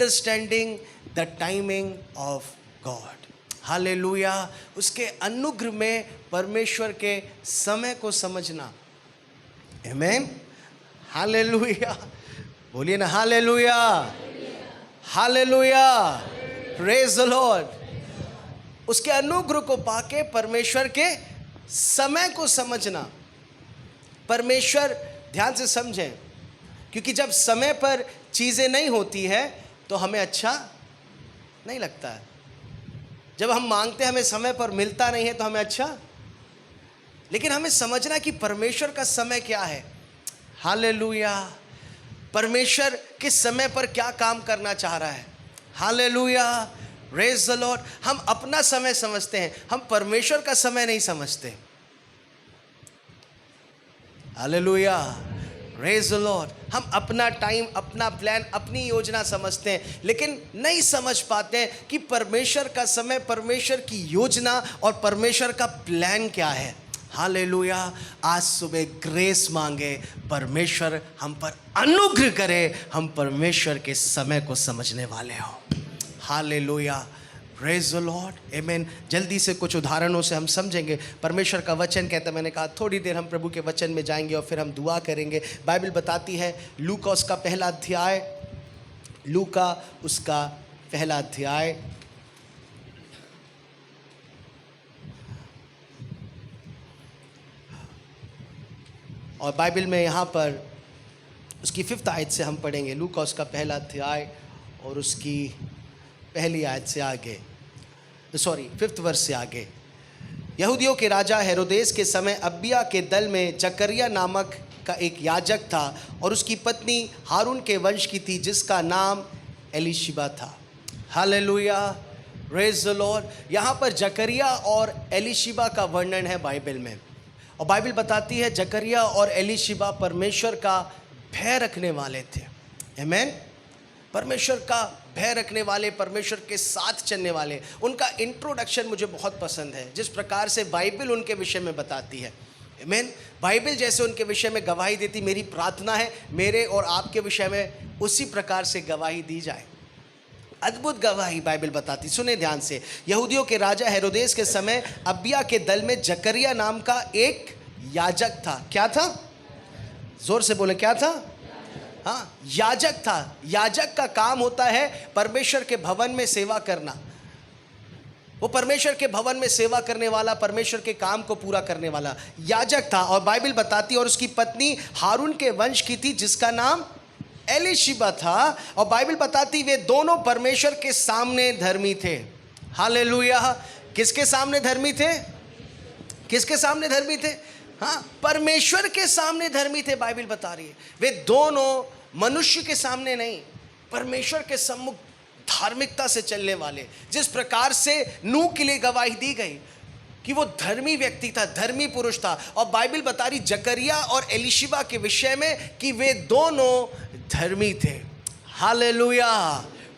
Understanding the timing of God. Hallelujah. उसके अनुग्रह में परमेश्वर के समय को समझना। आमीन। हालेलुया। बोलिए ना hallelujah, hallelujah, praise the Lord. उसके अनुग्रह को पाके परमेश्वर के समय को समझना। परमेश्वर, ध्यान से समझें, क्योंकि जब समय पर चीज़ें नहीं होती है तो हमें अच्छा नहीं लगता है। जब हम मांगते हैं हमें समय पर मिलता नहीं है तो हमें अच्छा, लेकिन हमें समझना कि परमेश्वर का समय क्या है। हालेलुया। परमेश्वर किस समय पर क्या काम करना चाह रहा है। Hallelujah, praise the Lord. हम अपना समय समझते हैं, हम परमेश्वर का समय नहीं समझते। Hallelujah, praise the Lord. हम अपना टाइम, अपना प्लान, अपनी योजना समझते हैं, लेकिन नहीं समझ पाते हैं कि परमेश्वर का समय, परमेश्वर की योजना और परमेश्वर का प्लान क्या है। हालेलुया। आज सुबह ग्रेस मांगे, परमेश्वर हम पर अनुग्रह करे, हम परमेश्वर के समय को समझने वाले हों। हालेलुया, प्रेज द लॉर्ड, आमीन। जल्दी से कुछ उदाहरणों से हम समझेंगे। परमेश्वर का वचन कहता है, मैंने कहा थोड़ी देर हम प्रभु के वचन में जाएंगे और फिर हम दुआ करेंगे। बाइबल बताती है, लूका उसका पहला अध्याय, लूका उसका पहला अध्याय और बाइबल में यहाँ पर उसकी 5th आयत से हम पढ़ेंगे। लूका उसका पहला अध्याय और उसकी पहली आयत से आगे, 5th वर्ष से आगे। यहूदियों के राजा हेरोदेस के समय अबिय्याह के दल में जकरिया नामक का एक याजक था और उसकी पत्नी हारून के वंश की थी, जिसका नाम एलीशिबा था। Hallelujah, praise the Lord. यहाँ पर जकरिया और एलीशिबा का वर्णन है बाइबल में, और बाइबल बताती है जकरिया और एलीशिबा परमेश्वर का भय रखने वाले थे। आमीन। परमेश्वर का भय रखने वाले, परमेश्वर के साथ चलने वाले। उनका इंट्रोडक्शन मुझे बहुत पसंद है, जिस प्रकार से बाइबल उनके विषय में बताती है। आमीन। बाइबल जैसे उनके विषय में गवाही देती, मेरी प्रार्थना है मेरे और आपके विषय में उसी प्रकार से गवाही दी जाए। अद्भुत गवाही बाइबल बताती। सुने ध्यान से। यहूदियों के राजा हेरोदेस के समय अबिय्याह के दल में जकरिया नाम का एक याजक था। क्या था? जोर से बोले, क्या था? हाँ, याजक था। याजक का काम होता है परमेश्वर के भवन में सेवा करना। वो परमेश्वर के भवन में सेवा करने वाला, परमेश्वर के काम को पूरा करने वाला याजक था। और बाइबल बताती, और उसकी पत्नी हारून के वंश की थी, जिसका नाम एलीशिबा था। और बाइबल बताती वे दोनों परमेश्वर के सामने धर्मी थे। हालेलुया। किसके सामने धर्मी थे? किसके सामने धर्मी थे? हाँ, परमेश्वर के सामने धर्मी थे। बाइबल बता रही है वे दोनों मनुष्य के सामने नहीं, परमेश्वर के सम्मुख धार्मिकता से चलने वाले। जिस प्रकार से नूह के लिए गवाही दी गई कि वो धर्मी व्यक्ति था, धर्मी पुरुष था। और बाइबल बता रही जकरिया और एलीशिबा के विषय में कि वे दोनों धर्मी थे। Hallelujah,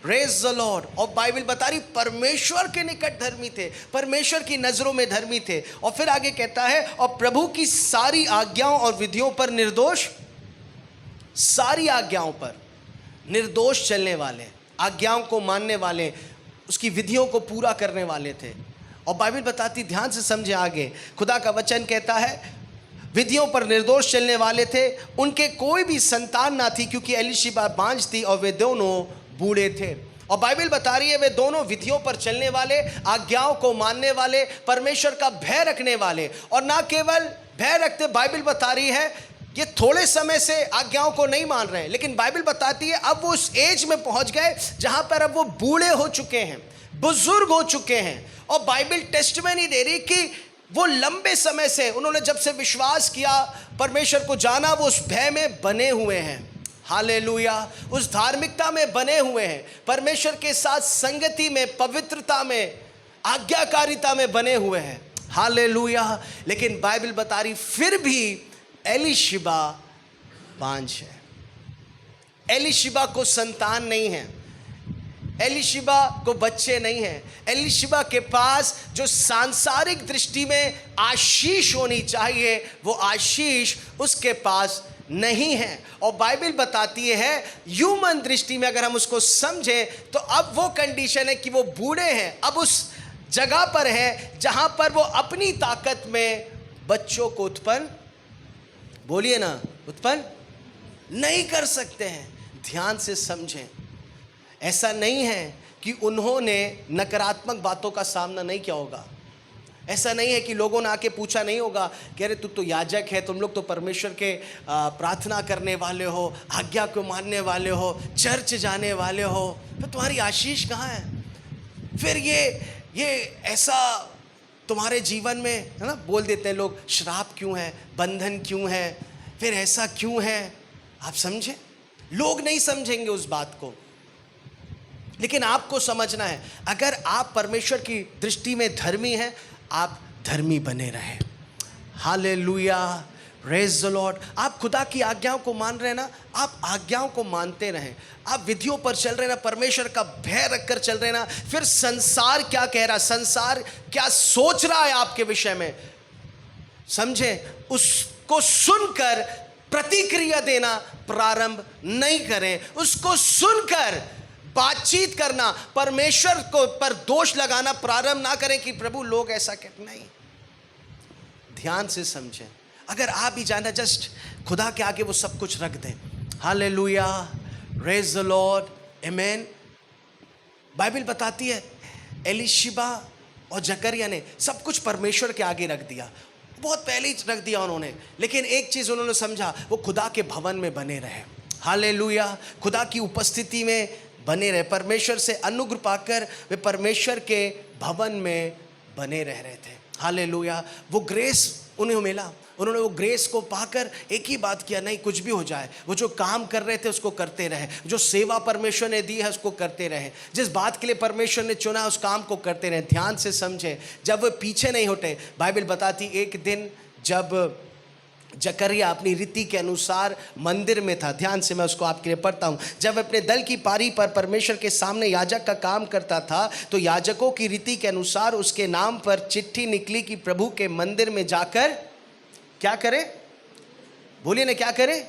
praise the Lord. और बाइबल बता रही परमेश्वर के निकट धर्मी थे, परमेश्वर की नजरों में धर्मी थे। और फिर आगे कहता है, और प्रभु की सारी आज्ञाओं और विधियों पर निर्दोष, सारी आज्ञाओं पर निर्दोष चलने वाले, आज्ञाओं को मानने वाले, उसकी विधियों को पूरा करने वाले थे। और बाइबल बताती, ध्यान से समझे आगे, खुदा का वचन कहता है विधियों पर निर्दोष चलने वाले थे। उनके कोई भी संतान ना थी, क्योंकि एलीशिबा बांझ थी और वे दोनों बूढ़े थे। और बाइबल बता रही है वे दोनों विधियों पर चलने वाले, आज्ञाओं को मानने वाले, परमेश्वर का भय रखने वाले। और ना केवल भय रखते, बाइबल बता रही है ये थोड़े समय से आज्ञाओं को नहीं मान रहे, लेकिन बाइबल बताती है अब वो उस एज में पहुंच गए जहां पर अब वो बूढ़े हो चुके हैं, बुजुर्ग हो चुके हैं। और बाइबल टेस्टिमनी दे रही कि वो लंबे समय से, उन्होंने जब से विश्वास किया, परमेश्वर को जाना, वो उस भय में बने हुए हैं। हालेलुया, उस धार्मिकता में बने हुए हैं, परमेश्वर के साथ संगति में, पवित्रता में, आज्ञाकारिता में बने हुए हैं। हालेलुया। लेकिन बाइबल बता रही फिर भी एलीशिबा बांझ है, एलीशिबा को संतान नहीं है, एलीशिबा को बच्चे नहीं हैं। एलीशिबा के पास जो सांसारिक दृष्टि में आशीष होनी चाहिए, वो आशीष उसके पास नहीं है। और बाइबल बताती है ह्यूमन दृष्टि में अगर हम उसको समझें तो अब वो कंडीशन है कि वो बूढ़े हैं, अब उस जगह पर है जहां पर वो अपनी ताकत में बच्चों को उत्पन्न, बोलिए ना, उत्पन्न नहीं कर सकते हैं। ध्यान से समझें, ऐसा नहीं है कि उन्होंने नकारात्मक बातों का सामना नहीं किया होगा। ऐसा नहीं है कि लोगों ने आके पूछा नहीं होगा कि अरे तू तो याजक है, तुम लोग तो परमेश्वर के प्रार्थना करने वाले हो, आज्ञा को मानने वाले हो, चर्च जाने वाले हो, तो तुम्हारी आशीष कहाँ है? फिर ये ऐसा तुम्हारे जीवन में है ना, बोल देते हैं लोग, श्राप क्यों है, बंधन क्यों है, फिर ऐसा क्यों है। आप समझे, लोग नहीं समझेंगे उस बात को, लेकिन आपको समझना है। अगर आप परमेश्वर की दृष्टि में धर्मी हैं, आप धर्मी बने रहें। Hallelujah, praise the Lord. आप खुदा की आज्ञाओं को मान रहे हैं ना, आप आज्ञाओं को मानते रहें, आप विधियों पर चल रहे ना, परमेश्वर का भय रखकर चल रहे ना, फिर संसार क्या कह रहा, संसार क्या सोच रहा है आपके विषय में, समझे, उसको सुनकर प्रतिक्रिया देना प्रारंभ नहीं करें। उसको सुनकर बातचीत करना, परमेश्वर को पर दोष लगाना प्रारंभ ना करें कि प्रभु लोग ऐसा कहते, नहीं। ध्यान से समझें, अगर आप भी जाना जस्ट खुदा के आगे वो सब कुछ रख दें। Hallelujah, praise the Lord, amen. Bible बताती है एलीशिबा और जकरिया ने सब कुछ परमेश्वर के आगे रख दिया, बहुत पहले ही रख दिया उन्होंने, लेकिन एक चीज़ उन्होंने समझा, वो खुदा के भवन में बने रहे। हालेलुया, खुदा की उपस्थिति में बने रहे, परमेश्वर से अनुग्रह पाकर वे परमेश्वर के भवन में बने रह रहे थे। हालेलुया, वो ग्रेस उन्हें मिला, उन्होंने वो ग्रेस को पाकर एक ही बात किया, नहीं कुछ भी हो जाए, वो जो काम कर रहे थे उसको करते रहे, जो सेवा परमेश्वर ने दी है उसको करते रहे, जिस बात के लिए परमेश्वर ने चुना उस काम को करते रहे। ध्यान से समझे, जब वो पीछे नहीं हटे, बाइबल बताती एक दिन जब जकरिया अपनी रीति के अनुसार मंदिर में था, ध्यान से मैं उसको आपके लिए पढ़ता हूँ, जब अपने दल की पारी पर परमेश्वर के सामने याजक का काम करता था, तो याजकों की रीति के अनुसार उसके नाम पर चिट्ठी निकली कि प्रभु के मंदिर में जाकर क्या करे, बोलिए ना, क्या करे,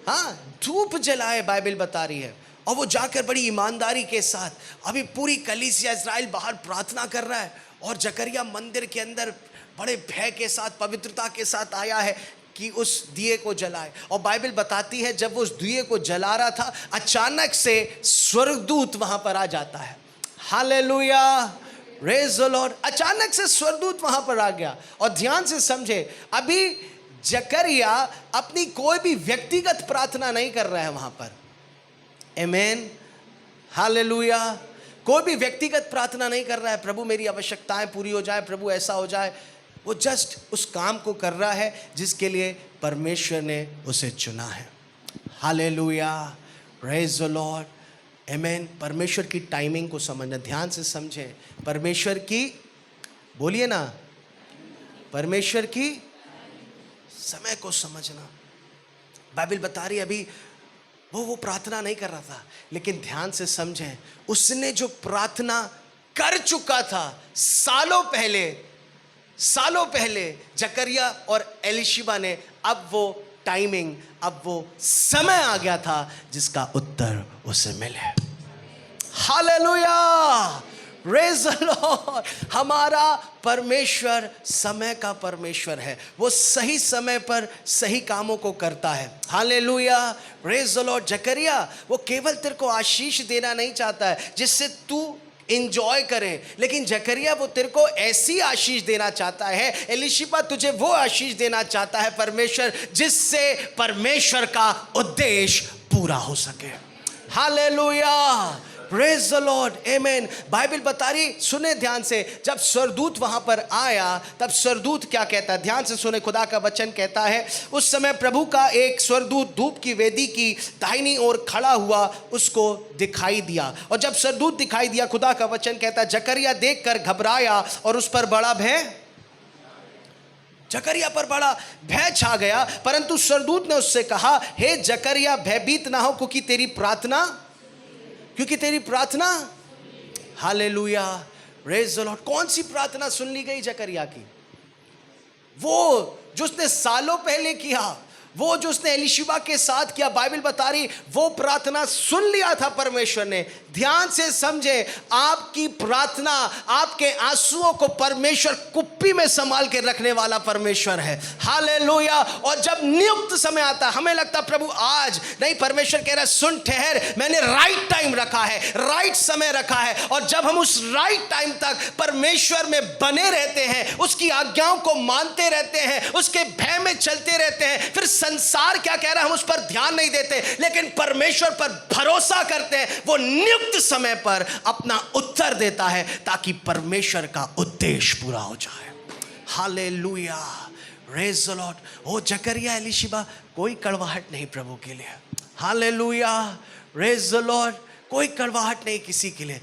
हाँ, धूप जलाए, बाइबल बता रही है। और वो जाकर बड़ी ईमानदारी के साथ, अभी पूरी कलीसिया इस्राएल बाहर प्रार्थना कर रहा है और जकरिया मंदिर के अंदर बड़े भय के साथ, पवित्रता के साथ आया है कि उस दिए को जलाए। और बाइबल बताती है जब वो उस दिए को जला रहा था, अचानक से स्वर्गदूत वहां पर आ जाता है। Hallelujah, praise the Lord. अचानक से स्वर्गदूत वहां पर आ गया। और ध्यान से समझे, अभी जकरिया अपनी कोई भी व्यक्तिगत प्रार्थना नहीं कर रहा है वहां पर, आमेन, हालेलुया, कोई भी व्यक्तिगत प्रार्थना नहीं कर रहा है, प्रभु मेरी आवश्यकताएं पूरी हो जाए, प्रभु ऐसा हो जाए। वो जस्ट उस काम को कर रहा है जिसके लिए परमेश्वर ने उसे चुना है। हालेलुया, प्रेज द लॉर्ड, आमेन। परमेश्वर की टाइमिंग को समझना, ध्यान से समझें, परमेश्वर की, बोलिए ना, परमेश्वर की समय को समझना। बाइबल बता रही है अभी वो प्रार्थना नहीं कर रहा था, लेकिन ध्यान से समझें, उसने जो प्रार्थना कर चुका था सालों पहले जकरिया और एलीशिबा ने, अब वो टाइमिंग, अब वो समय आ गया था जिसका उत्तर उसे मिले। Hallelujah, praise the Lord. हमारा परमेश्वर समय का परमेश्वर है, वो सही समय पर सही कामों को करता है। Hallelujah, praise the Lord. Zechariah वो केवल तेरे को आशीष देना नहीं चाहता है जिससे तू इंजॉय करे, लेकिन जकरिया वो तेरे को ऐसी आशीष देना चाहता है, एलीशिबा तुझे वो आशीष देना चाहता है परमेश्वर, जिससे परमेश्वर का उद्देश्य पूरा हो सके। Hallelujah, praise the Lord, amen. Bible बता रही, सुने ध्यान से, जब स्वर्गदूत वहां पर आया तब स्वर्गदूत क्या कहता है, ध्यान से सुने, खुदा का वचन कहता है, उस समय प्रभु का एक स्वर्गदूत धूप की वेदी की दाहिनी ओर खड़ा हुआ उसको दिखाई दिया। और जब स्वर्गदूत दिखाई दिया, खुदा का वचन कहता है, जकरिया देखकर घबराया और उस पर बड़ा भय, जकरिया पर बड़ा भय छा गया। परंतु स्वर्गदूत ने उससे कहा, हे जकरिया भयभीत ना हो, क्योंकि तेरी प्रार्थना, हालेलुया, प्रेज द लॉर्ड। कौन सी प्रार्थना सुन ली गई जकरिया की? वो जो उसने सालों पहले किया, वो जो उसने एलीशिबा के साथ किया, बाइबल बता रही वो प्रार्थना सुन लिया था परमेश्वर ने। ध्यान से समझे, आपकी प्रार्थना, आपके आंसुओं को परमेश्वर कुप्पी में संभाल के रखने वाला परमेश्वर है। हालेलुया। और जब नियुक्त समय आता, हमें लगता प्रभु आज नहीं, परमेश्वर कह रहा है सुन ठहर, मैंने राइट टाइम रखा है, राइट समय रखा है। और जब हम उस राइट टाइम तक परमेश्वर में बने रहते हैं, उसकी आज्ञाओं को मानते रहते हैं, उसके भय में चलते रहते हैं, फिर संसार क्या कह रहा है हम उस पर ध्यान नहीं देते, लेकिन परमेश्वर पर भरोसा करते हैं। वो नियुक्त समय पर अपना उत्तर देता है ताकि परमेश्वर का उद्देश्य पूरा हो जाए। Hallelujah, praise the Lord. ओ जकरिया, एलीशिबा, कोई कड़वाहट नहीं प्रभु के लिए। Hallelujah, praise the Lord. कोई कड़वाहट नहीं किसी के लिए।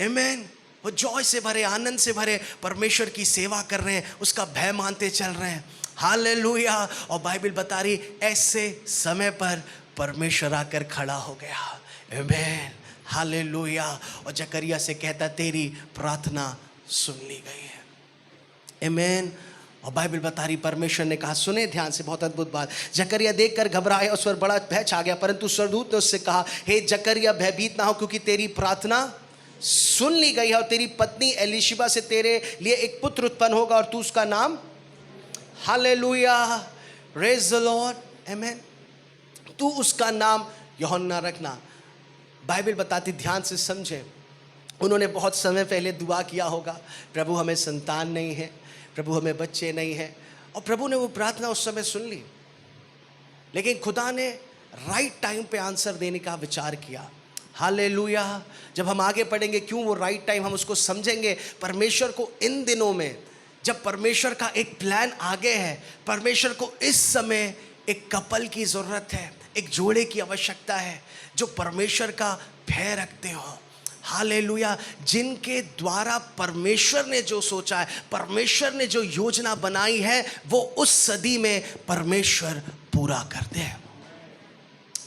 आमीन। वो जॉय से भरे, आनंद से भरे परमेश्वर की सेवा कर रहे हैं, उसका भय मानते चल रहे हैं। हालेलुया। और बाइबल बता रही ऐसे समय पर परमेश्वर आकर खड़ा हो गया। आमीन, हालेलुया। और जकरिया से कहता तेरी प्रार्थना सुन ली गई है। आमीन। और बाइबल बता रही परमेश्वर ने कहा, सुने ध्यान से, बहुत अद्भुत बात। जकरिया देखकर घबराया, उस पर बड़ा भय छा गया, परंतु स्वर्गदूत ने उससे कहा, हे जकरिया भयभीत ना हो, क्योंकि तेरी प्रार्थना सुन ली गई है और तेरी पत्नी एलीशिबा से तेरे लिए एक पुत्र उत्पन्न होगा और तू उसका नाम, हालेलुया, प्रेज द लॉर्ड, आमीन, तू उसका नाम यूहन्ना रखना। बाइबल बताती, ध्यान से समझे, उन्होंने बहुत समय पहले दुआ किया होगा, प्रभु हमें संतान नहीं है, प्रभु हमें बच्चे नहीं हैं, और प्रभु ने वो प्रार्थना उस समय सुन ली। लेकिन खुदा ने राइट टाइम पे आंसर देने का विचार किया। हालेलुया। जब हम आगे पढ़ेंगे क्यों वो राइट टाइम, हम उसको समझेंगे। परमेश्वर को इन दिनों में, जब परमेश्वर का एक प्लान आगे है, परमेश्वर को इस समय एक कपल की ज़रूरत है, एक जोड़े की आवश्यकता है जो परमेश्वर का भय रखते हो। हालेलुया। जिनके द्वारा परमेश्वर ने जो सोचा है, परमेश्वर ने जो योजना बनाई है, वो उस सदी में परमेश्वर पूरा करते हैं।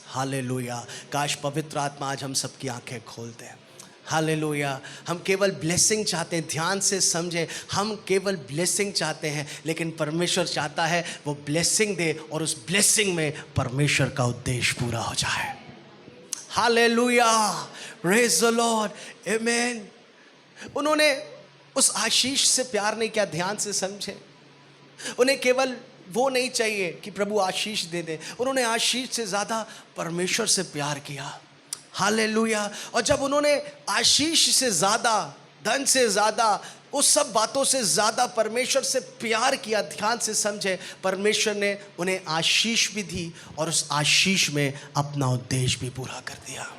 हालेलुया। काश पवित्र आत्मा आज हम सबकी आंखें खोलते हैं। हालेलुया। हम केवल ब्लेसिंग चाहते हैं, ध्यान से समझे, हम केवल ब्लेसिंग चाहते हैं, लेकिन परमेश्वर चाहता है वो ब्लेसिंग दे और उस ब्लेसिंग में परमेश्वर का उद्देश्य पूरा हो जाए। हालेलुया, प्रेज द लॉर्ड, आमीन। उन्होंने उस आशीष से प्यार नहीं किया, ध्यान से समझे। उन्हें केवल वो नहीं चाहिए कि प्रभु आशीष दे दे, उन्होंने आशीष से ज़्यादा परमेश्वर से प्यार किया। हालेलुया। और जब उन्होंने आशीष से ज़्यादा, धन से ज़्यादा, उस सब बातों से ज़्यादा परमेश्वर से प्यार किया, ध्यान से समझे, परमेश्वर ने उन्हें आशीष भी दी और उस आशीष में अपना उद्देश्य भी पूरा कर दिया।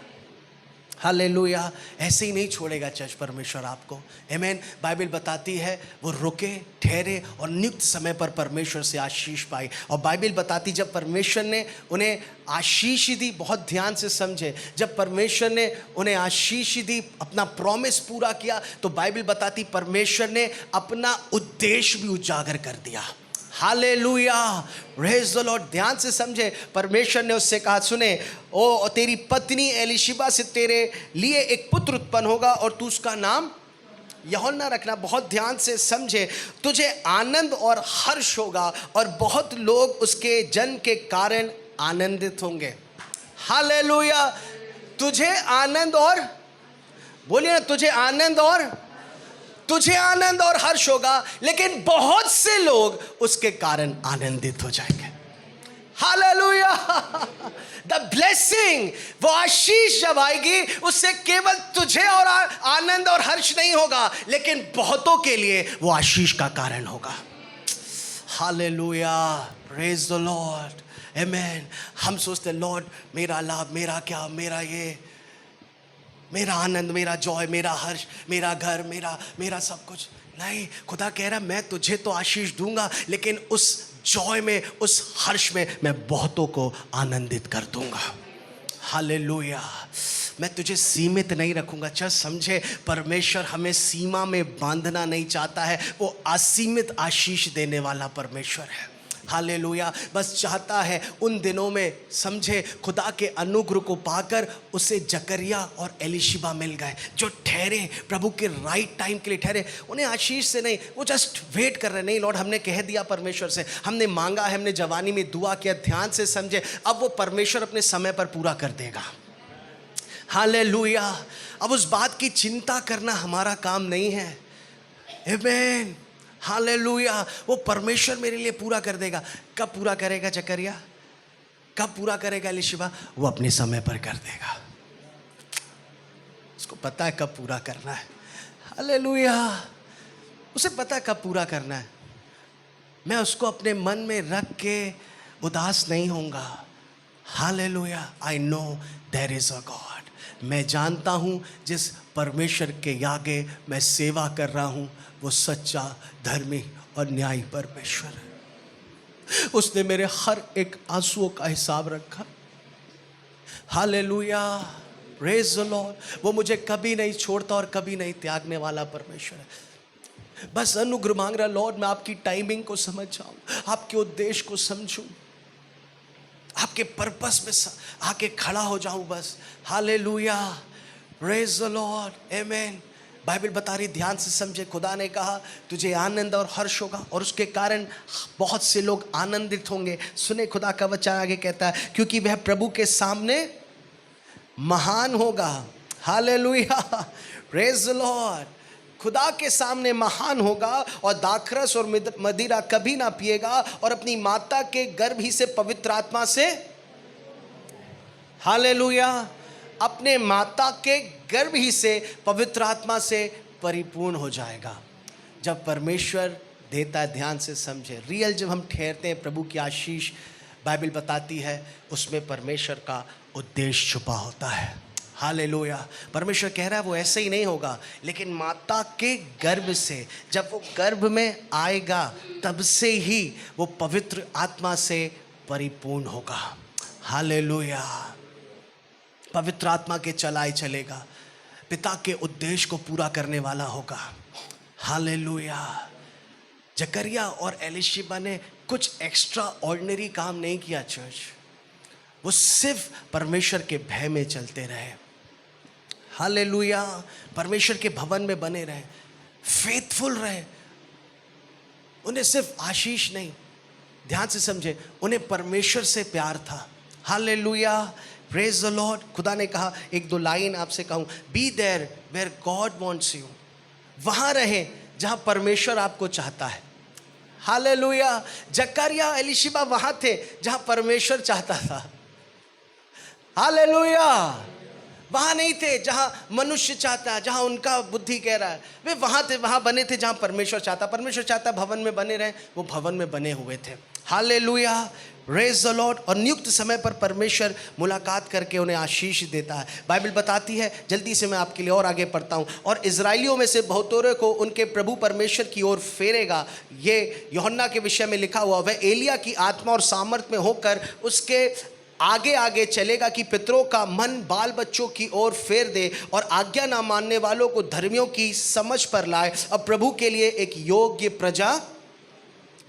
हालेलुया। ऐसे ही नहीं छोड़ेगा चर्च परमेश्वर आपको। आमीन। बाइबल बताती है वो रुके, ठहरे और नियुक्त समय पर परमेश्वर से आशीष पाई। और बाइबल बताती जब परमेश्वर ने उन्हें आशीष दी, बहुत ध्यान से समझे, जब परमेश्वर ने उन्हें आशीष दी, अपना प्रॉमिस पूरा किया, तो बाइबल बताती परमेश्वर ने अपना उद्देश्य भी उजागर कर दिया। Hallelujah, praise the Lord. ध्यान से समझे, परमेश्वर ने उससे कहा, सुने, ओ तेरी पत्नी एलीशिबा से तेरे लिए एक पुत्र उत्पन्न होगा और तू उसका नाम यूहन्ना रखना। बहुत ध्यान से समझे, तुझे आनंद और हर्ष होगा और बहुत लोग उसके जन्म के कारण आनंदित होंगे। हालेलुया। तुझे आनंद और, बोलिए ना, तुझे आनंद और हर्ष होगा, लेकिन बहुत से लोग उसके कारण आनंदित हो जाएंगे। हालेलुया। द ब्लेसिंग, वो आशीष जब आएगी, उससे केवल तुझे और आनंद और हर्ष नहीं होगा, लेकिन बहुतों के लिए वो आशीष का कारण होगा। हालेलुया, प्रेज द लॉर्ड, आमीन। हम सोचते हैं लॉर्ड मेरा लाभ, मेरा क्या, मेरा ये, मेरा आनंद, मेरा जॉय, मेरा हर्ष, मेरा घर, मेरा सब कुछ नहीं। खुदा कह रहा मैं तुझे तो आशीष दूंगा, लेकिन उस जॉय में, उस हर्ष में मैं बहुतों को आनंदित कर दूंगा। हालेलुया। मैं तुझे सीमित नहीं रखूंगा। चल समझे, परमेश्वर हमें सीमा में बांधना नहीं चाहता है, वो असीमित आशीष देने वाला परमेश्वर है। हालेलुया। बस चाहता है उन दिनों में समझे खुदा के अनुग्रह को पाकर उसे जकरिया और एलीशिबा मिल गए, जो ठहरे प्रभु के राइट टाइम के लिए ठहरे। उन्हें आशीष से नहीं, वो जस्ट वेट कर रहे, नहीं लॉर्ड हमने कह दिया परमेश्वर से, हमने मांगा है, हमने जवानी में दुआ किया, ध्यान से समझे, अब वो परमेश्वर अपने समय पर पूरा कर देगा। हालेलुया। अब उस बात की चिंता करना हमारा काम नहीं है। आमीन। हालेलुया। वो परमेश्वर मेरे लिए पूरा कर देगा। कब पूरा करेगा जकरिया? कब पूरा करेगा एलीशिबा? वो अपने समय पर कर देगा। उसको पता है कब पूरा करना है। हालेलुया। उसे पता है कब पूरा करना है। मैं उसको अपने मन में रख के उदास नहीं होऊंगा। Hallelujah. I know there is a God. मैं जानता हूँ जिस परमेश्वर के आगे मैं सेवा कर रहा हूँ वो सच्चा, धर्मी और न्यायी परमेश्वर है। उसने मेरे हर एक आंसुओं का हिसाब रखा। हालेलुया। Praise the Lord. वो मुझे कभी नहीं छोड़ता और कभी नहीं त्यागने वाला परमेश्वर है। बस अनुग्रह मांग रहा, लॉर्ड मैं आपकी टाइमिंग को समझ जाऊं, आपके उद्देश्य को समझूं, आपके पर्पस में आके खड़ा हो जाऊं बस। हालेलुया। Praise the Lord. आमीन। बाइबल बता रही, ध्यान से समझे, खुदा ने कहा तुझे आनंद और हर्ष होगा और उसके कारण बहुत से लोग आनंदित होंगे। सुने खुदा का वचन आगे कहता है, क्योंकि वह प्रभु के सामने महान होगा। हालेलुया। Praise the Lord. खुदा के सामने महान होगा और दाखरस और मदिरा कभी ना पिएगा और अपनी माता के गर्भ ही से पवित्र आत्मा से, हालेलुया, अपने माता के गर्भ ही से पवित्र आत्मा से परिपूर्ण हो जाएगा। जब परमेश्वर देता है, ध्यान से समझे, रियल जब हम ठहरते हैं, प्रभु की आशीष बाइबल बताती है उसमें परमेश्वर का उद्देश्य छुपा होता है। हालेलुया। परमेश्वर कह रहा है वो ऐसे ही नहीं होगा, लेकिन माता के गर्भ से, जब वो गर्भ में आएगा तब से ही वो पवित्र आत्मा से परिपूर्ण होगा। हालेलुया। पवित्र आत्मा के चलाए चलेगा, पिता के उद्देश्य को पूरा करने वाला होगा। हालेलुया। जकरिया और एलीशिबा ने कुछ एक्स्ट्रा ऑर्डिनरी काम नहीं किया चर्च, वो सिर्फ परमेश्वर के भय में चलते रहे। हालेलुया। परमेश्वर के भवन में बने रहे, फेथफुल रहे। उन्हें सिर्फ आशीष नहीं, ध्यान से समझे, उन्हें परमेश्वर से प्यार था। हालेलुया। Praise the Lord. खुदा ने कहा, एक दो लाइन आपसे कहूँ, be there where God wants you. वहाँ रहे जहाँ परमेश्वर आपको चाहता है। हालेलुया। जकरिया एलीशिबा वहाँ थे जहाँ परमेश्वर चाहता था। हालेलुया। वहाँ नहीं थे जहाँ मनुष्य चाहता है, जहाँ उनका बुद्धि कह रहा है। वे वहाँ थे, वहाँ बने थे जहाँ परमेश्वर चाहता। परमेश्वर चाहता भवन में बने रहे, वो भवन में बने हुए थे। हालेलुया। Praise the Lord. और नियुक्त समय पर परमेश्वर मुलाकात करके उन्हें आशीष देता है। बाइबल बताती है, जल्दी से मैं आपके लिए और आगे पढ़ता हूँ, और इजराइलियों में से बहुतों को उनके प्रभु परमेश्वर की ओर फेरेगा। ये यूहन्ना के विषय में लिखा हुआ, वह एलिया की आत्मा और सामर्थ में होकर उसके आगे आगे चलेगा कि पितरों का मन बाल बच्चों की ओर फेर दे और आज्ञा ना मानने वालों को धर्मियों की समझ पर लाए, अब प्रभु के लिए एक योग्य प्रजा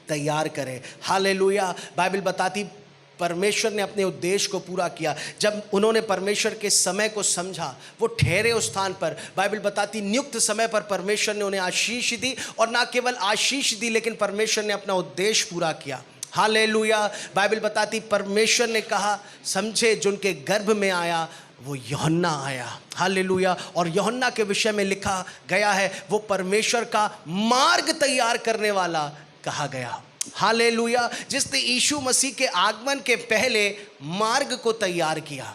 तैयार करे। हालेलुया। बाइबल बताती परमेश्वर ने अपने उद्देश्य को पूरा किया। जब उन्होंने परमेश्वर के समय को समझा, वो ठहरे उस स्थान पर। बाइबल बताती नियुक्त समय पर परमेश्वर ने उन्हें आशीष दी, और ना केवल आशीष दी लेकिन परमेश्वर ने अपना उद्देश्य पूरा किया। हालेलुया। बाइबल बताती परमेश्वर ने कहा, समझे, जिनके गर्भ में आया वो यूहन्ना आया। हालेलुया। और यूहन्ना के विषय में लिखा गया है, वो परमेश्वर का मार्ग तैयार करने वाला कहा गया। हालेलुया। जिसने यीशु मसीह के आगमन के पहले मार्ग को तैयार किया।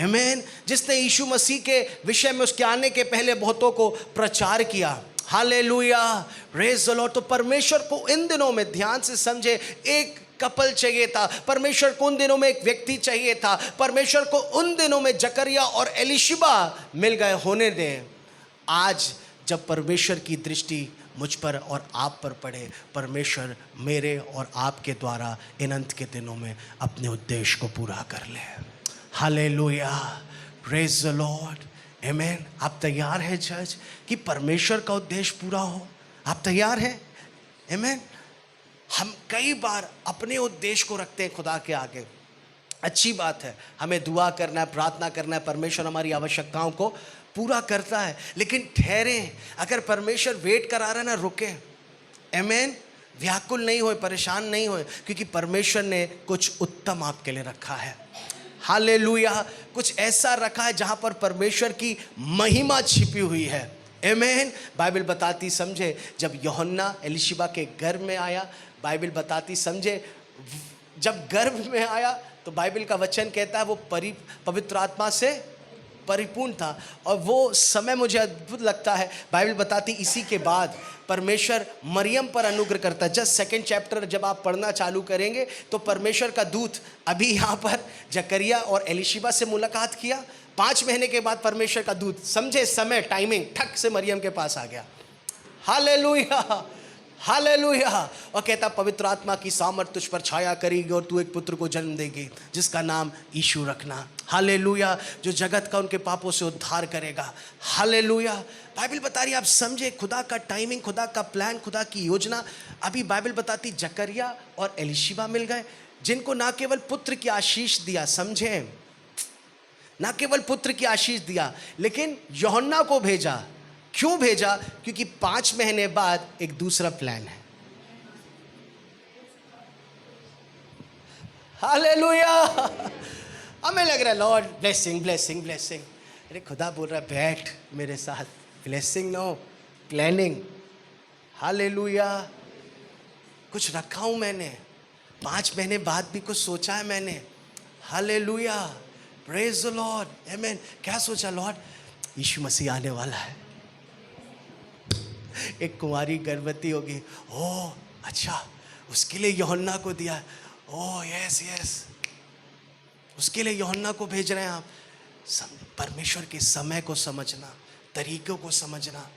आमीन। जिसने यीशु मसीह के विषय में उसके आने के पहले बहुतों को प्रचार किया। हालेलुया। Praise the Lord. तो परमेश्वर को इन दिनों में, ध्यान से समझे, एक कपल चाहिए था। परमेश्वर को उन दिनों में एक व्यक्ति चाहिए था। परमेश्वर को उन दिनों में जकरिया और एलीशिबा मिल गए। होने दें, आज जब परमेश्वर की दृष्टि मुझ पर और आप पर पड़े, परमेश्वर मेरे और आपके द्वारा इन अंत के दिनों में अपने उद्देश्य को पूरा कर ले। हालेलुया। Praise the Lord. आमीन। आप तैयार हैं चर्च कि परमेश्वर का उद्देश्य पूरा हो? आप तैयार हैं? आमीन। हम कई बार अपने उद्देश्य को रखते हैं खुदा के आगे। अच्छी बात है, हमें दुआ करना है, प्रार्थना करना है, परमेश्वर हमारी आवश्यकताओं को पूरा करता है, लेकिन ठहरें। अगर परमेश्वर वेट करा रहा है ना, रुके। आमीन। व्याकुल नहीं होए, परेशान नहीं होए, क्योंकि परमेश्वर ने कुछ उत्तम आपके लिए रखा है। हालेलुया। कुछ ऐसा रखा है जहां पर परमेश्वर की महिमा छिपी हुई है। आमीन। बाइबल बताती समझे, जब यूहन्ना एलीशिबा के गर्भ में आया, बाइबल बताती समझे, जब गर्भ में आया तो बाइबल का वचन कहता है वो पवित्र आत्मा से परिपूर्ण था। और वो समय मुझे अद्भुत लगता है। बाइबल बताती इसी के बाद परमेश्वर मरियम पर अनुग्रह करता है। जस्ट सेकंड चैप्टर जब आप पढ़ना चालू करेंगे तो परमेश्वर का दूत अभी यहाँ पर जकरिया और एलीशिबा से मुलाकात किया। 5 महीने के बाद परमेश्वर का दूत, समझे समय, टाइमिंग, ठक से मरियम के पास आ गया। Hallelujah, hallelujah. और कहता पवित्र आत्मा की सामर्थ तुझ पर छाया करेगी और तू एक पुत्र को जन्म देगी जिसका नाम यीशु रखना। हालेलुया। जो जगत का उनके पापों से उद्धार करेगा। हालेलुया। बाइबल बता रही है, आप समझे खुदा का टाइमिंग, खुदा का प्लान, खुदा की योजना। अभी बाइबल बताती जकरिया और एलीशिबा मिल गए, जिनको ना केवल पुत्र की आशीष दिया, समझे, ना केवल पुत्र की आशीष दिया, लेकिन यूहन्ना को भेजा। क्यों भेजा? क्योंकि 5 महीने बाद एक दूसरा प्लान है। हालेलुया। हमें लग रहा है लॉर्ड ब्लेसिंग ब्लेसिंग ब्लेसिंग। अरे खुदा बोल रहा है बैठ मेरे साथ, ब्लेसिंग नो, प्लानिंग। हालेलुया। कुछ रखा हूं मैंने, 5 महीने बाद भी कुछ सोचा है मैंने। हालेलुया, प्रेज द लॉर्ड, आमीन। क्या सोचा लॉर्ड? यीशु मसीह आने वाला है, एक कुंवारी गर्भवती होगी। ओह अच्छा, उसके लिए यूहन्ना को दिया। ओह यस यस, उसके लिए यूहन्ना को भेज रहे हैं आप। परमेश्वर के समय को समझना, तरीकों को समझना,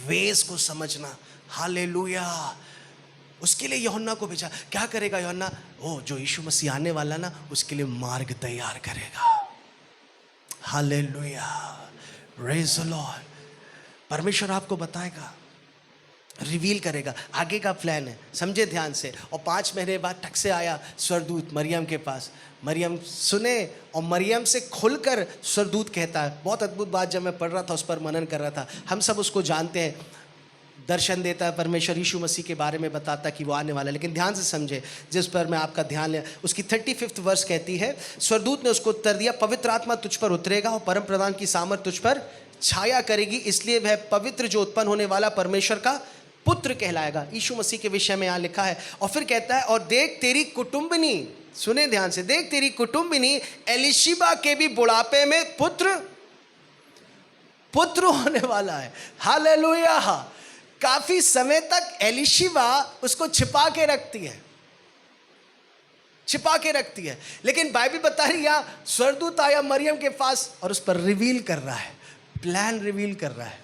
वेस को समझना। हालेलुया। उसके लिए यूहन्ना को भेजा। क्या करेगा यूहन्ना? ओ जो यीशु मसीह आने वाला ना, उसके लिए मार्ग तैयार करेगा। Hallelujah, praise the Lord. परमेश्वर आपको बताएगा, रिवील करेगा, आगे का प्लान है, समझे ध्यान से। और 5 महीने बाद ठक से आया स्वर्गदूत मरियम के पास। मरियम सुने और मरियम से खुलकर स्वर्गदूत कहता है, बहुत अद्भुत बात, जब मैं पढ़ रहा था उस पर मनन कर रहा था। हम सब उसको जानते हैं, दर्शन देता है परमेश्वर, यीशु मसीह के बारे में बताता कि वो आने वाला है। लेकिन ध्यान से समझे, जिस पर मैं आपका ध्यान ले, उसकी 35th वर्ष कहती है, स्वर्गदूत ने उसको उत्तर दिया, पवित्र आत्मा तुझ पर उतरेगा और परम प्रधान की सामर्थ तुझ पर छाया करेगी, इसलिए वह पवित्र जो उत्पन्न होने वाला परमेश्वर का पुत्र कहलाएगा। यीशु मसीह के विषय में यहाँ लिखा है। और फिर कहता है, और देख तेरी कुटुंबिनी, सुने ध्यान से, देख तेरी कुटुंबिनी एलीशिबा के भी बुढ़ापे में पुत्र होने वाला है। हालेलुया। काफी समय तक एलीशिबा उसको छिपा के रखती है, लेकिन बाइबल बता रही है स्वर्गदूत आया मरियम के पास और उस पर रिवील कर रहा है, प्लान रिवील कर रहा है।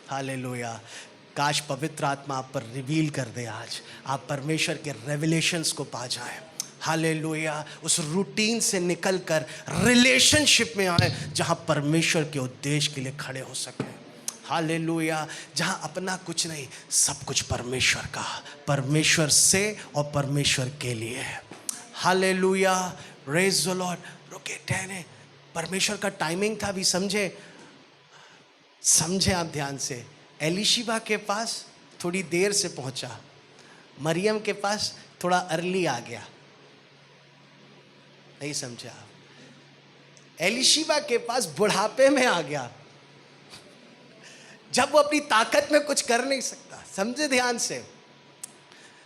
हालेलुया। काश पवित्र आत्मा आप पर रिवील कर दे आज, आप परमेश्वर के रेवलेशंस को पा जाएं। हालेलुया। उस रूटीन से निकलकर रिलेशनशिप में आए जहां परमेश्वर के उद्देश्य के लिए खड़े हो सके। हालेलुया। जहां अपना कुछ नहीं, सब कुछ परमेश्वर का, परमेश्वर से और परमेश्वर के लिए है। Hallelujah, praise the Lord. रुके ठहरे, परमेश्वर का टाइमिंग था भी, समझे आप ध्यान से। एलीशिबा के पास थोड़ी देर से पहुंचा, मरियम के पास थोड़ा अर्ली आ गया। नहीं समझे आप? एलीशिबा के पास बुढ़ापे में आ गया, जब वो अपनी ताकत में कुछ कर नहीं सकता। समझे ध्यान से,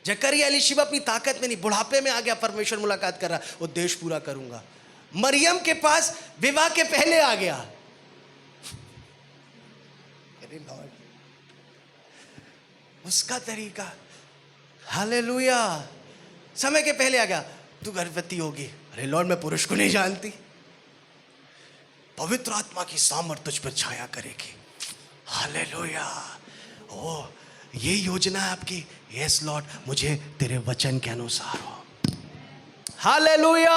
जकरिया एलीशिबा अपनी ताकत में नहीं, बुढ़ापे में आ गया। परमेश्वर मुलाकात कर रहा, उद्देश्य पूरा करूंगा। मरियम के पास विवाह के पहले आ गया। लॉर्ड, उसका तरीका, हालेलुया, समय के पहले आ गया। तू गर्भवती होगी, अरे लॉर्ड मैं पुरुष को नहीं जानती, पवित्र आत्मा की सामर्थ तुझ पर छाया करेगी। हालेलुया। ओ ये योजना है आपकी। यस लॉर्ड, मुझे तेरे वचन के अनुसार हो। हालेलुया।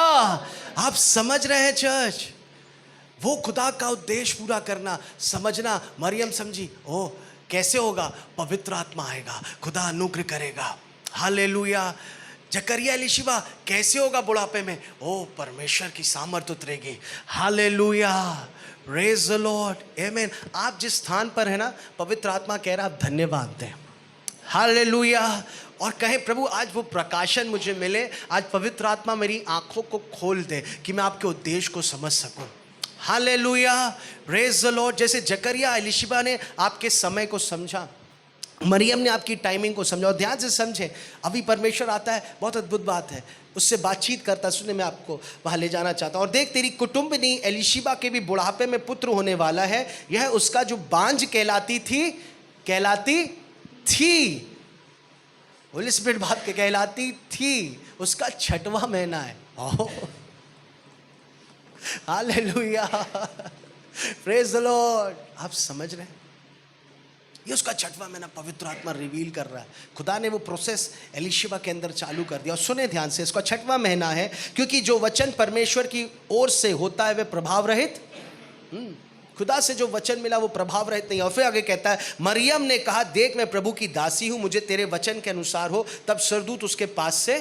आप समझ रहे हैं चर्च? वो खुदा का उद्देश्य पूरा करना, समझना। मरियम समझी, ओ कैसे होगा? पवित्र आत्मा आएगा, खुदा अनुग्रह करेगा। हालेलुया। जकरिया एलीशिबा कैसे होगा बुढ़ापे में? ओ परमेश्वर की सामर्थ उतरेगी। हालेलुया, प्रेज द लॉर्ड, आमीन। आप जिस स्थान पर है ना, पवित्र आत्मा कह रहा आप धन्यवाद दें। हालेलुया। और कहें प्रभु आज वो प्रकाशन मुझे मिले, आज पवित्र आत्मा मेरी आंखों को खोल दे कि मैं आपके उद्देश्य को समझ सकूं। Hallelujah, praise the Lord. जैसे जकरिया एलीशिबा ने आपके समय को समझा, मरियम ने आपकी टाइमिंग को समझा। और ध्यान से समझे, अभी परमेश्वर आता है, बहुत अद्भुत बात है, उससे बातचीत करता सुने, मैं आपको वहाँ ले जाना चाहता हूँ। और देख तेरी कुटुंबिनी एलीशिबा के भी बुढ़ापे में पुत्र होने वाला है, यह उसका जो बांझ कहलाती थी होली स्पिरिट बात के कहलाती थी, उसका 6वां महीना है। Hallelujah, praise the Lord. आप समझ रहे हैं, ये उसका 6वां महीना पवित्र आत्मा रिवील कर रहा है। खुदा ने वो प्रोसेस एलीशिबा के अंदर चालू कर दिया। और सुने ध्यान से, इसका 6वां महीना है क्योंकि जो वचन परमेश्वर की ओर से होता है वह प्रभाव रहित, खुदा से जो वचन मिला वो प्रभाव रहित नहीं। और फिर आगे कहता है, मरियम ने कहा देख मैं प्रभु की दासी हूं, मुझे तेरे वचन के अनुसार हो। तब स्वर्गदूत उसके पास से,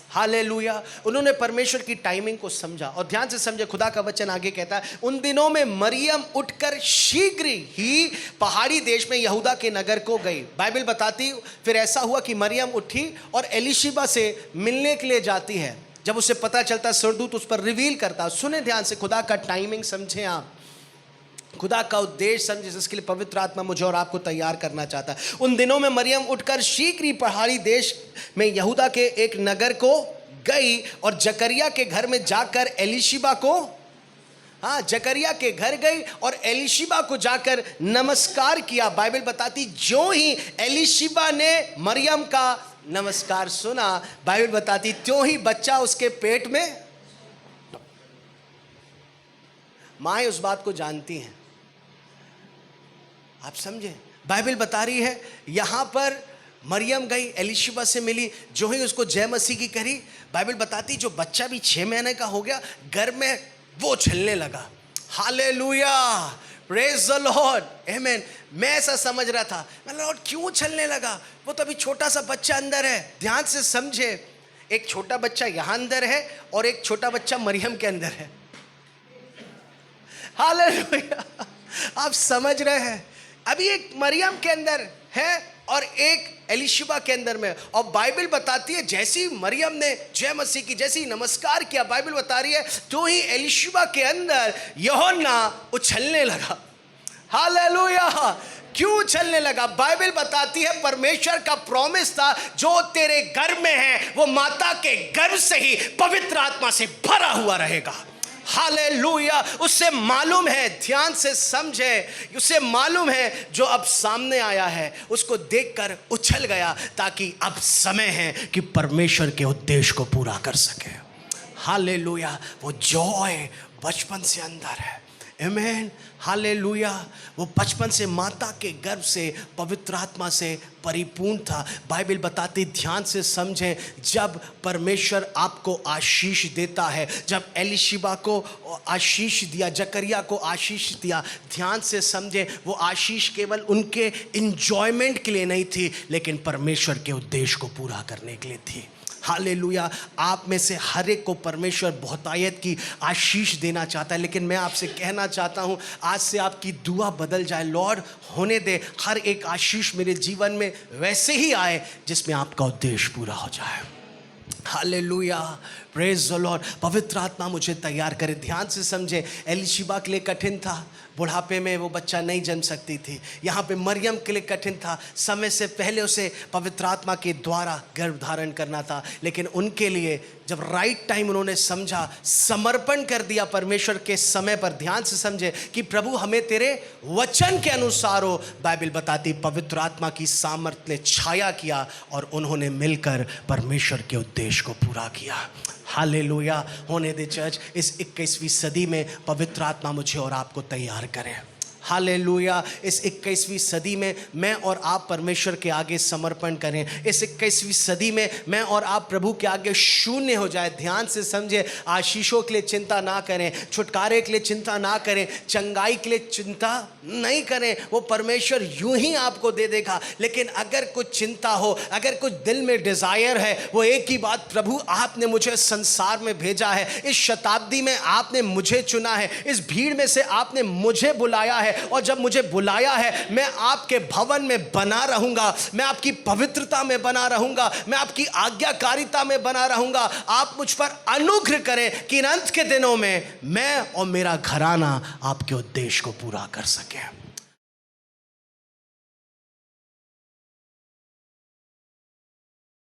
हालेलुया, उन्होंने परमेश्वर की टाइमिंग को समझा। और ध्यान से समझे, खुदा का वचन आगे कहता है, उन दिनों में मरियम उठकर शीघ्र ही पहाड़ी देश में यहूदा के नगर को गई। बाइबल बताती फिर ऐसा हुआ कि मरियम उठी और एलीशिबा से मिलने के लिए जाती है। जब उसे पता चलता, स्वर्गदूत उस पर रिवील करता। सुने ध्यान से, खुदा का टाइमिंग समझे आप, खुदा का उद्देश्य समझे, जिसके लिए पवित्र आत्मा मुझे और आपको तैयार करना चाहता है। उन दिनों में मरियम उठकर शीघ्र ही पहाड़ी देश में यहूदा के एक नगर को गई और जकरिया के घर में जाकर एलीशिबा को, जकरिया के घर गई और एलीशिबा को जाकर नमस्कार किया। बाइबल बताती जो ही एलीशिबा ने मरियम का नमस्कार सुना, बाइबल बताती त्यों ही बच्चा उसके पेट में। माँ उस बात को जानती हैं, आप समझे। बाइबल बता रही है यहां पर मरियम गई, एलीशिबा से मिली, जो ही उसको जय मसीह की करी, बाइबल बताती जो बच्चा भी 6 महीने का हो गया, घर में वो चलने लगा। हालेलुया, प्रेज द लॉर्ड, आमीन। मैं ऐसा समझ रहा था, मैं लॉर्ड क्यों चलने लगा, वो तो अभी छोटा सा बच्चा अंदर है। ध्यान से समझे, एक छोटा बच्चा यहां अंदर है और एक छोटा बच्चा मरियम के अंदर है। हालेलुया, आप समझ रहे हैं, अभी एक मरियम के अंदर है और एक एलीशिबा के अंदर में। और बाइबल बताती है जैसी मरियम ने जय मसीह की, जैसी नमस्कार किया, बाइबल बता रही है तो ही एलीशिबा के अंदर यूहन्ना उछलने लगा। हालेलुया, क्यों उछलने लगा? बाइबल बताती है परमेश्वर का प्रॉमिस था जो तेरे गर्भ में है वो माता के गर्भ से ही पवित्र आत्मा से भरा हुआ रहेगा। हालेलुया, उससे मालूम है, ध्यान से समझे, उसे मालूम है जो अब सामने आया है उसको देखकर उछल गया, ताकि अब समय है कि परमेश्वर के उद्देश्य को पूरा कर सके। हालेलुया, वो जॉय बचपन से अंदर है, आमीन। हालेलुया, वो बचपन से माता के गर्भ से पवित्र आत्मा से परिपूर्ण था। बाइबल बताती, ध्यान से समझें, जब परमेश्वर आपको आशीष देता है, जब एलीशिबा को आशीष दिया, जकरिया को आशीष दिया, ध्यान से समझें, वो आशीष केवल उनके इंजॉयमेंट के लिए नहीं थी, लेकिन परमेश्वर के उद्देश्य को पूरा करने के लिए थी। हालेलुया, आप में से हर एक को परमेश्वर बहुतायत की आशीष देना चाहता है, लेकिन मैं आपसे कहना चाहता हूं आज से आपकी दुआ बदल जाए। लॉर्ड, होने दे हर एक आशीष मेरे जीवन में वैसे ही आए जिसमें आपका उद्देश्य पूरा हो जाए। Hallelujah, praise the Lord. पवित्र आत्मा मुझे तैयार करे। ध्यान से समझे, एलीशिबा के लिए कठिन था, बुढ़ापे में वो बच्चा नहीं जन्म सकती थी। यहाँ पे मरियम के लिए कठिन था, समय से पहले उसे पवित्र आत्मा के द्वारा गर्भ धारण करना था, लेकिन उनके लिए जब राइट टाइम उन्होंने समझा, समर्पण कर दिया परमेश्वर के समय पर। ध्यान से समझे कि प्रभु हमें तेरे वचन के अनुसार हो। बाइबल बताती पवित्र आत्मा की सामर्थ ने छाया किया और उन्होंने मिलकर परमेश्वर के उद्देश्य को पूरा किया। हालेलुया, होने दे चर्च, इस 21वीं सदी में पवित्र आत्मा मुझे और आपको तैयार करे। हालेलुया। इस 21वीं सदी में मैं और आप परमेश्वर के आगे समर्पण करें। इस 21वीं सदी में मैं और आप प्रभु के आगे शून्य हो जाए। ध्यान से समझे, आशीषों के लिए चिंता ना करें, छुटकारे के लिए चिंता ना करें, चंगाई के लिए चिंता नहीं करें, वो परमेश्वर यूं ही आपको दे देगा। लेकिन अगर कुछ चिंता हो, अगर कुछ दिल में डिजायर है, वो एक ही बात, प्रभु आपने मुझे संसार में भेजा है, इस शताब्दी में आपने मुझे चुना है, इस भीड़ में से आपने मुझे बुलाया है, और जब मुझे बुलाया है मैं आपके भवन में बना रहूंगा, मैं आपकी पवित्रता में बना रहूंगा, मैं आपकी आज्ञाकारिता में बना रहूंगा। आप मुझ पर अनुग्रह करें कि अंत के दिनों में मैं और मेरा घराना आपके उद्देश्य को पूरा कर सके।